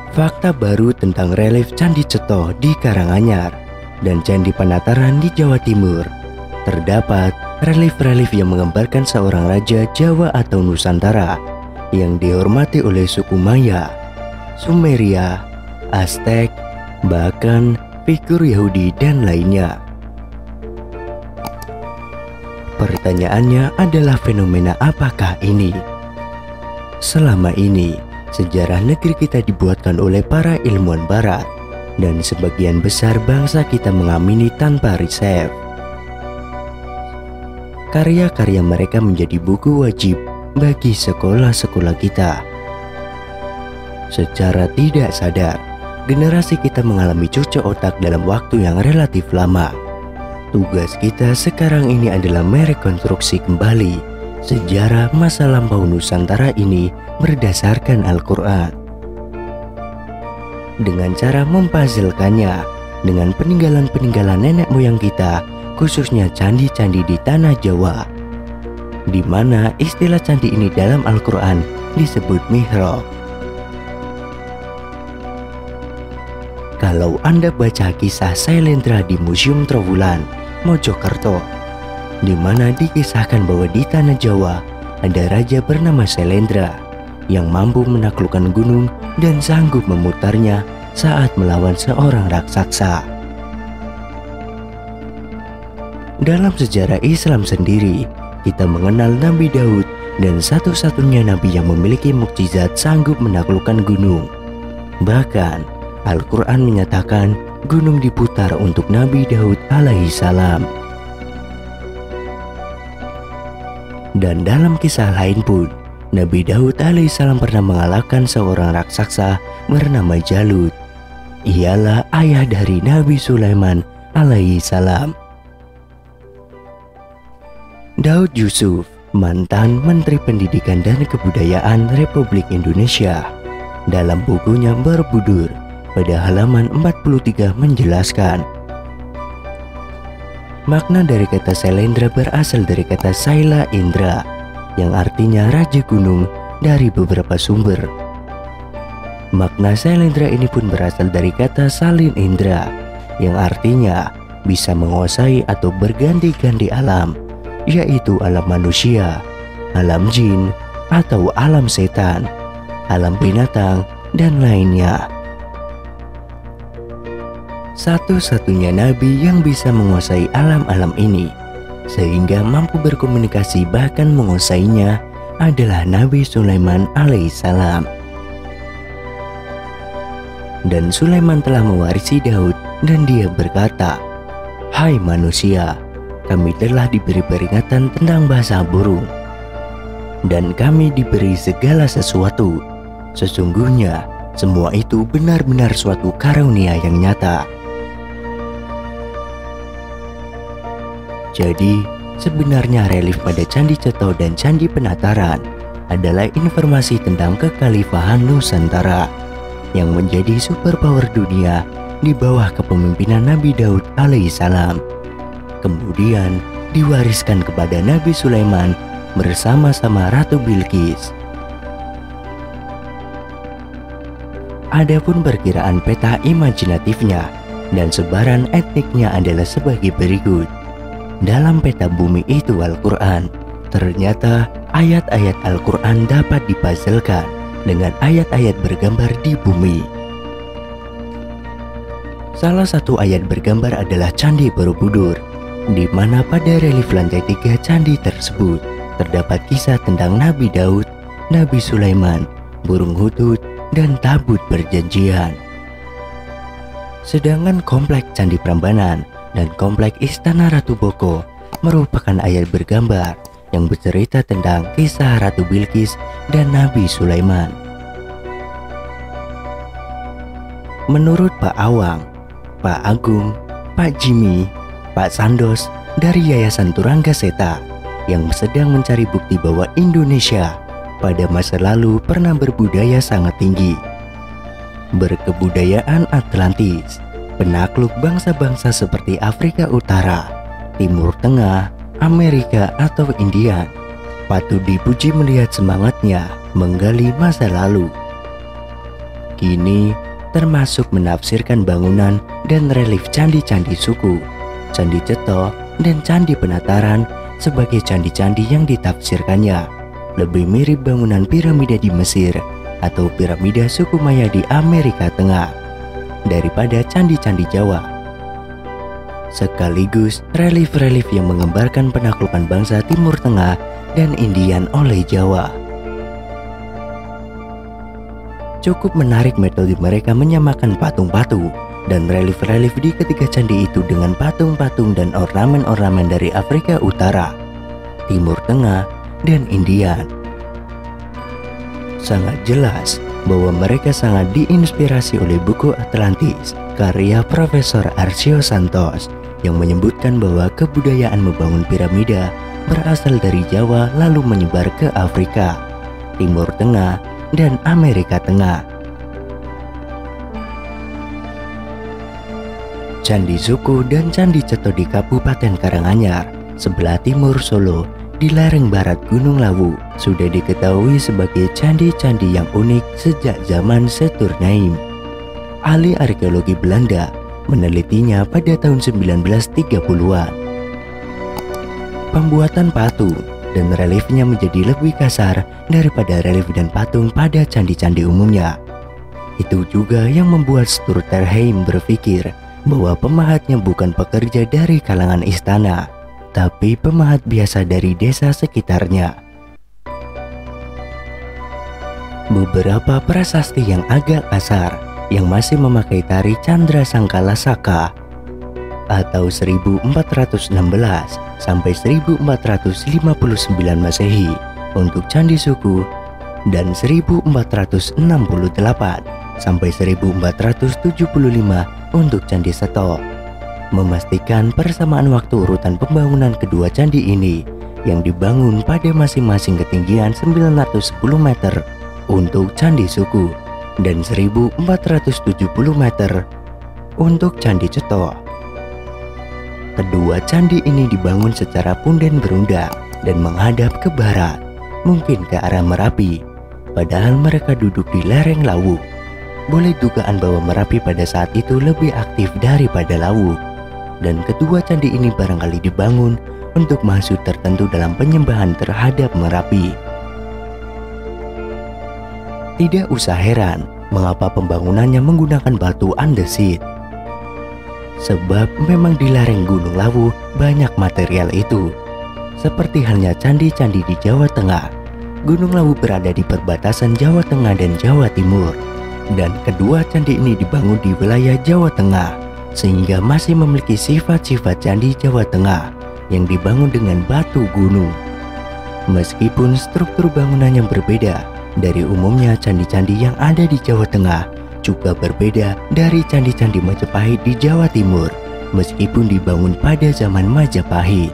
Fakta baru tentang relief Candi Ceto di Karanganyar dan Candi Penataran di Jawa Timur. Terdapat relief-relief yang menggambarkan seorang raja Jawa atau Nusantara yang dihormati oleh suku Maya, Sumeria, Aztek, bahkan figur Yahudi dan lainnya. Pertanyaannya adalah fenomena apakah ini? Selama ini, sejarah negeri kita dibuatkan oleh para ilmuwan barat dan sebagian besar bangsa kita mengamini tanpa riset. Karya-karya mereka menjadi buku wajib bagi sekolah-sekolah kita. Secara tidak sadar, generasi kita mengalami cocok otak dalam waktu yang relatif lama. Tugas kita sekarang ini adalah merekonstruksi kembali sejarah masa lampau Nusantara ini berdasarkan Al-Quran. Dengan cara mempuzzlekannya dengan peninggalan-peninggalan nenek moyang kita, khususnya candi-candi di tanah Jawa, di mana istilah candi ini dalam Al-Quran disebut mihrab. Kalau Anda baca kisah Sailendra di Museum Trowulan, Mojokerto, di mana dikisahkan bahwa di tanah Jawa ada raja bernama Sailendra yang mampu menaklukkan gunung dan sanggup memutarnya saat melawan seorang raksasa. Dalam sejarah Islam sendiri, kita mengenal Nabi Daud dan satu-satunya nabi yang memiliki mukjizat sanggup menaklukkan gunung. Bahkan, Al-Quran menyatakan gunung diputar untuk Nabi Daud alaihi salam. Dan dalam kisah lain pun, Nabi Daud alaihi salam pernah mengalahkan seorang raksasa bernama Jalut. Ialah ayah dari Nabi Sulaiman alaihi salam. Daud Yusuf, mantan Menteri Pendidikan dan Kebudayaan Republik Indonesia, dalam bukunya Borobudur pada halaman 43 menjelaskan, makna dari kata Sailendra berasal dari kata Saila Indra yang artinya raja gunung dari beberapa sumber. Makna Sailendra ini pun berasal dari kata Salin Indra yang artinya bisa menguasai atau berganti-ganti alam, yaitu alam manusia, alam jin, atau alam setan, alam binatang, dan lainnya. Satu-satunya nabi yang bisa menguasai alam-alam ini sehingga mampu berkomunikasi bahkan menguasainya adalah Nabi Sulaiman alaihissalam. Dan Sulaiman telah mewarisi Daud dan dia berkata, "Hai manusia, kami telah diberi peringatan tentang bahasa burung dan kami diberi segala sesuatu. Sesungguhnya semua itu benar-benar suatu karunia yang nyata." Jadi, sebenarnya relief pada Candi Ceto dan Candi Penataran adalah informasi tentang kekhalifahan Nusantara yang menjadi superpower dunia di bawah kepemimpinan Nabi Daud alaihissalam. Kemudian diwariskan kepada Nabi Sulaiman bersama-sama Ratu Bilqis. Adapun perkiraan peta imajinatifnya dan sebaran etniknya adalah sebagai berikut. Dalam peta bumi itu Al-Quran, ternyata ayat-ayat Al-Quran dapat dipuzzlekan dengan ayat-ayat bergambar di bumi. Salah satu ayat bergambar adalah Candi Borobudur, di mana pada relief lantai 3 candi tersebut terdapat kisah tentang Nabi Daud, Nabi Sulaiman, burung hudhud, dan tabut perjanjian. Sedangkan komplek Candi Prambanan dan komplek Istana Ratu Boko merupakan ayat bergambar yang bercerita tentang kisah Ratu Bilqis dan Nabi Sulaiman. Menurut Pak Awang, Pak Agung, Pak Jimmy, Pak Sandos dari Yayasan Turangga Seta yang sedang mencari bukti bahwa Indonesia pada masa lalu pernah berbudaya sangat tinggi, berkebudayaan Atlantis, penakluk bangsa-bangsa seperti Afrika Utara, Timur Tengah, Amerika, atau India. Patut dipuji melihat semangatnya menggali masa lalu. Kini termasuk menafsirkan bangunan dan relief candi-candi suku, Candi Ceto, dan Candi Penataran sebagai candi-candi yang ditafsirkannya lebih mirip bangunan piramida di Mesir atau piramida suku Maya di Amerika Tengah daripada candi-candi Jawa. Sekaligus relief-relief yang menggambarkan penaklukan bangsa Timur Tengah dan Indian oleh Jawa. Cukup menarik metode mereka menyamakan patung-patung dan relief-relief di ketiga candi itu dengan patung-patung dan ornamen-ornamen dari Afrika Utara, Timur Tengah, dan India. Sangat jelas bahwa mereka sangat diinspirasi oleh buku Atlantis karya Profesor Arcio Santos yang menyebutkan bahwa kebudayaan membangun piramida berasal dari Jawa lalu menyebar ke Afrika, Timur Tengah, dan Amerika Tengah. Candi Suku dan Candi Ceto di Kabupaten Karanganyar, sebelah timur Solo, di lereng barat Gunung Lawu, sudah diketahui sebagai candi-candi yang unik sejak zaman Saturnine. Ahli arkeologi Belanda menelitinya pada tahun 1930-an. Pembuatan patung dan reliefnya menjadi lebih kasar daripada relief dan patung pada candi-candi umumnya. Itu juga yang membuat Sturterheim berpikir bahwa pemahatnya bukan pekerja dari kalangan istana, tapi pemahat biasa dari desa sekitarnya. Beberapa prasasti yang agak kasar yang masih memakai tari Candra Sangkala Saka atau 1416 sampai 1459 Masehi untuk Candi Suku dan 1468 sampai 1475 untuk Candi Ceto, memastikan persamaan waktu urutan pembangunan kedua candi ini yang dibangun pada masing-masing ketinggian 910 meter untuk Candi Suku dan 1470 meter untuk Candi Ceto. Kedua candi ini dibangun secara punden berunda dan menghadap ke barat, mungkin ke arah Merapi, padahal mereka duduk di lereng Lawu. Boleh dugaan bahwa Merapi pada saat itu lebih aktif daripada Lawu, dan kedua candi ini barangkali dibangun untuk maksud tertentu dalam penyembahan terhadap Merapi. Tidak usah heran mengapa pembangunannya menggunakan batu andesit. Sebab memang di lereng Gunung Lawu banyak material itu. Seperti halnya candi-candi di Jawa Tengah, Gunung Lawu berada di perbatasan Jawa Tengah dan Jawa Timur. Dan kedua candi ini dibangun di wilayah Jawa Tengah, sehingga masih memiliki sifat-sifat candi Jawa Tengah yang dibangun dengan batu gunung. Meskipun struktur bangunannya berbeda dari umumnya candi-candi yang ada di Jawa Tengah, juga berbeda dari candi-candi Majapahit di Jawa Timur, meskipun dibangun pada zaman Majapahit.